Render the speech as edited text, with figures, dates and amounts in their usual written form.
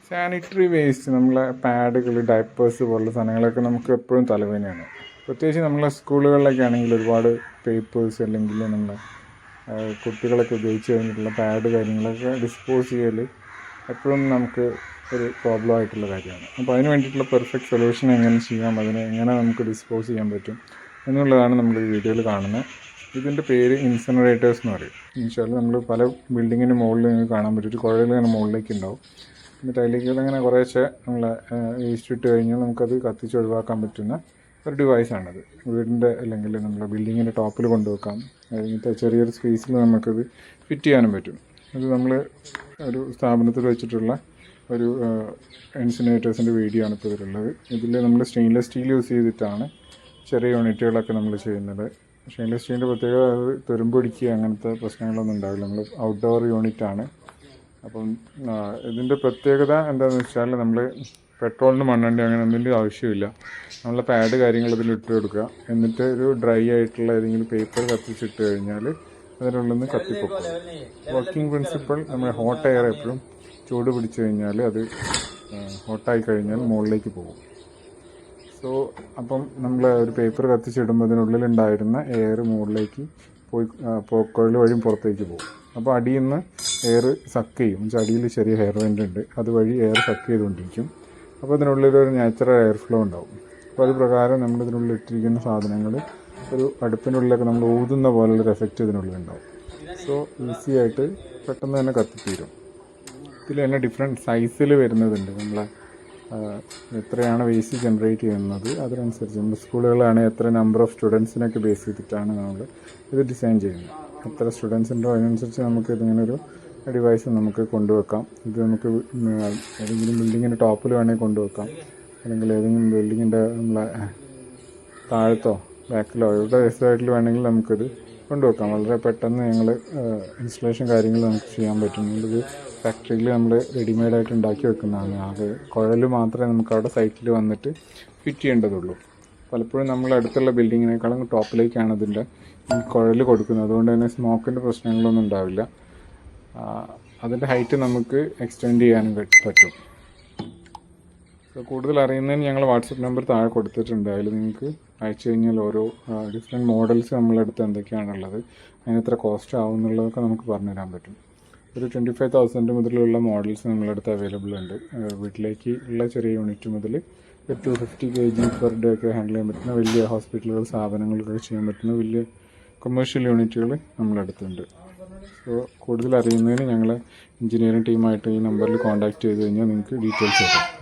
Sanitary waste, നമ്മളെ പാഡുകൾ, diapers പോലുള്ള സാധനങ്ങളൊക്കെ നമുക്ക് എപ്പോഴും തലവേദനയാണ്. പ്രത്യേകിച്ച് നമ്മളെ സ്കൂളുകളിലൊക്കെ ആണെങ്കിൽ ഒരുപാട് പേപ്പേഴ്സ് അല്ലെങ്കിൽ നമ്മളെ കുട്ടികളൊക്കെ ഉപയോഗിച്ച് കഴിഞ്ഞിട്ടുള്ള പാഡ് കാര്യങ്ങളൊക്കെ ഡിസ്പോസ് ചെയ്യൽ എപ്പോഴും നമുക്ക് ഒരു പ്രോബ്ലം ആയിട്ടുള്ള കാര്യമാണ്. അപ്പോൾ അതിന് വേണ്ടിയിട്ടുള്ള പെർഫെക്റ്റ് സൊല്യൂഷൻ എങ്ങനെ ചെയ്യാം, അതിനെ എങ്ങനെ നമുക്ക് ഡിസ്പോസ് ചെയ്യാൻ പറ്റും എന്നുള്ളതാണ് നമ്മൾ ഈ വീഡിയോയിൽ കാണുന്നത്. ഇതിൻ്റെ പേര് ഇൻസിനറേറ്റേഴ്സ് എന്ന് പറയും. എന്നുവെച്ചാൽ നമ്മൾ പല ബിൽഡിങ്ങിന് മുകളിൽ നിങ്ങൾക്ക് കാണാൻ പറ്റും, ഒരു കുഴലിങ്ങനെ മുകളിലേക്ക് ഉണ്ടാവും. എന്നിട്ട് അതിലേക്ക് അങ്ങനെ കുറേശ്ശെ നമ്മളെ വേസ്റ്റ് ഇട്ട് കഴിഞ്ഞാൽ നമുക്കത് കത്തിച്ച് ഒഴിവാക്കാൻ പറ്റുന്ന ഒരു ഡിവൈസാണത്. വീടിൻ്റെ അല്ലെങ്കിൽ നമ്മുടെ ബിൽഡിങ്ങിൻ്റെ ടോപ്പിൽ കൊണ്ടുവെക്കാം. ഇങ്ങനത്തെ ചെറിയൊരു സ്പേസിൽ നമുക്കത് ഫിറ്റ് ചെയ്യാനും പറ്റും. ഇത് നമ്മൾ ഒരു സ്ഥാപനത്തിൽ വെച്ചിട്ടുള്ള ഒരു ഇൻസിനറേറ്റേഴ്സിൻ്റെ വീഡിയോ ആണ് ഇപ്പോൾ ഇതിലുള്ളത്. ഇതിൽ നമ്മൾ സ്റ്റെയിൻലെസ് സ്റ്റീൽ യൂസ് ചെയ്തിട്ടാണ് ചെറിയ യൂണിറ്റുകളൊക്കെ നമ്മൾ ചെയ്യുന്നത്. സ്റ്റെയിൻലെസ് സ്റ്റീലിൻ്റെ പ്രത്യേകത അത് തുരുമ്പ് പിടിക്കുക അങ്ങനത്തെ പ്രശ്നങ്ങളൊന്നും ഉണ്ടാവില്ല. നമ്മൾ ഔട്ട്ഡോർ യൂണിറ്റാണ്. അപ്പം ഇതിൻ്റെ പ്രത്യേകത എന്താണെന്ന് വെച്ചാൽ നമ്മൾ പെട്രോളിന് മണ്ണെണ്ണ അങ്ങനെ എന്തെങ്കിലും ആവശ്യമില്ല. നമ്മളെ പാഡ് കാര്യങ്ങൾ ഇതിൽ ഇട്ട് കൊടുക്കുക. എന്നിട്ട് ഒരു ഡ്രൈ ആയിട്ടുള്ള ഏതെങ്കിലും പേപ്പർ കത്തിച്ചിട്ട് കഴിഞ്ഞാൽ അതിനുള്ളിൽ നിന്ന് കത്തിപ്പോക്കും. വർക്കിംഗ് പ്രിൻസിപ്പിൾ, നമ്മൾ ഹോട്ട് എയർ എപ്പോഴും ചൂട് പിടിച്ചു കഴിഞ്ഞാൽ അത് ഹോട്ടായി കഴിഞ്ഞാൽ മുകളിലേക്ക് പോകും. സോ അപ്പം നമ്മൾ ഒരു പേപ്പർ കത്തിച്ചിടുമ്പോൾ അതിനുള്ളിലുണ്ടായിരുന്ന എയർ മുകളിലേക്ക് പോയി കുഴൽ വഴി പുറത്തേക്ക് പോകും. അപ്പോൾ അടിയിൽ നിന്ന് എയർ സക്ക് ചെയ്യും. അടിയിൽ ചെറിയ ഹെയർ വെൻ്റ് ഉണ്ട്, അതുവഴി എയർ സക്ക് ചെയ്തുകൊണ്ടിരിക്കും. അപ്പോൾ അതിനുള്ളിലൊരു നാച്ചുറൽ എയർ ഫ്ലോ ഉണ്ടാവും. അപ്പോൾ അത് പ്രകാരം നമ്മൾ ഇതിനുള്ളിൽ ഇട്ടിരിക്കുന്ന സാധനങ്ങൾ ഒരു അടുപ്പിനുള്ളിലൊക്കെ നമ്മൾ ഊതുന്ന പോലുള്ളൊരു എഫക്റ്റ് ഇതിനുള്ളിലുണ്ടാവും. സോ ഈസി ആയിട്ട് പെട്ടെന്ന് തന്നെ കത്തിത്തീരും. ഇതിൽ തന്നെ ഡിഫറെൻറ്റ് സൈസിൽ വരുന്നതുണ്ട്. നമ്മളെ എത്രയാണ് വേസ്റ്റ് ജനറേറ്റ് ചെയ്യുന്നത് അതിനനുസരിച്ച് നമ്മൾ സ്കൂളുകളാണെങ്കിൽ എത്ര നമ്പർ ഓഫ് സ്റ്റുഡൻസിനൊക്കെ ബേസ് ചെയ്തിട്ടാണ് നമ്മൾ ഇത് ഡിസൈൻ ചെയ്യുന്നത്. എത്ര സ്റ്റുഡൻസ് ഉണ്ടോ അതിനനുസരിച്ച് നമുക്ക് ഇതിങ്ങനൊരു ഡിവൈസ് നമുക്ക് കൊണ്ടുവെക്കാം. ഇത് നമുക്ക് ഏതെങ്കിലും ബിൽഡിങ്ങിൻ്റെ ടോപ്പിൽ വേണമെങ്കിൽ കൊണ്ടുവെക്കാം, അല്ലെങ്കിൽ ഏതെങ്കിലും ബിൽഡിങ്ങിൻ്റെ നമ്മളെ താഴത്തോ ബാക്കിലോ എവിടെ സൈഡിൽ വേണമെങ്കിൽ നമുക്കിത് കൊണ്ടുവെക്കാം. വളരെ പെട്ടെന്ന് ഞങ്ങൾ ഇൻസ്റ്റലേഷൻ കാര്യങ്ങൾ നമുക്ക് ചെയ്യാൻ പറ്റും. ഇത് ഫാക്ടറിയിൽ നമ്മൾ റെഡിമെയ്ഡായിട്ട് ഉണ്ടാക്കി വെക്കുന്നതാണ്. അത് കുഴൽ മാത്രമേ നമുക്ക് അവിടെ സൈറ്റിൽ വന്നിട്ട് ഫിറ്റ് ചെയ്യേണ്ടതുള്ളൂ. പലപ്പോഴും നമ്മൾ അടുത്തുള്ള ബിൽഡിങ്ങിനേക്കാളും ടോപ്പിലേക്കാണ് ഇതിൻ്റെ ഈ കുഴൽ കൊടുക്കുന്നത്. അതുകൊണ്ട് തന്നെ സ്മോക്കിൻ്റെ പ്രശ്നങ്ങളൊന്നും ഉണ്ടാവില്ല. അതിൻ്റെ ഹൈറ്റ് നമുക്ക് എക്സ്റ്റെൻഡ് ചെയ്യാനും പറ്റും. കൂടുതൽ അറിയുന്നതിന് ഞങ്ങൾ വാട്സപ്പ് നമ്പർ താഴെ കൊടുത്തിട്ടുണ്ട്. അതിൽ നിങ്ങൾക്ക് അയച്ചു കഴിഞ്ഞാൽ ഓരോ ഡിഫറെൻറ്റ് മോഡൽസ് നമ്മളെടുത്ത് എന്തൊക്കെയാണുള്ളത്, അതിന് എത്ര കോസ്റ്റ് ആവും എന്നുള്ളതൊക്കെ നമുക്ക് പറഞ്ഞുതരാൻ പറ്റും. ഒരു 25,000 മുതലുള്ള മോഡൽസ് നമ്മളടുത്ത് അവൈലബിൾ ഉണ്ട്. വീട്ടിലേക്ക് ഉള്ള ചെറിയ യൂണിറ്റ് മുതൽ 250 kg പെർ ഡേ ഒക്കെ ഹാൻഡിൽ ചെയ്യാൻ പറ്റുന്ന വലിയ ഹോസ്പിറ്റലുകൾ, സ്ഥാപനങ്ങൾക്കൊക്കെ ചെയ്യാൻ പറ്റുന്ന വലിയ കൊമേഴ്ഷ്യൽ യൂണിറ്റുകൾ നമ്മളടുത്തുണ്ട്. സോ കൂടുതൽ അറിയുന്നതിന് ഞങ്ങളെ എഞ്ചിനീയറിംഗ് ടീമായിട്ട് ഈ നമ്പറിൽ കോൺടാക്റ്റ് ചെയ്ത് കഴിഞ്ഞാൽ നിങ്ങൾക്ക് ഡീറ്റെയിൽസ് കിട്ടും.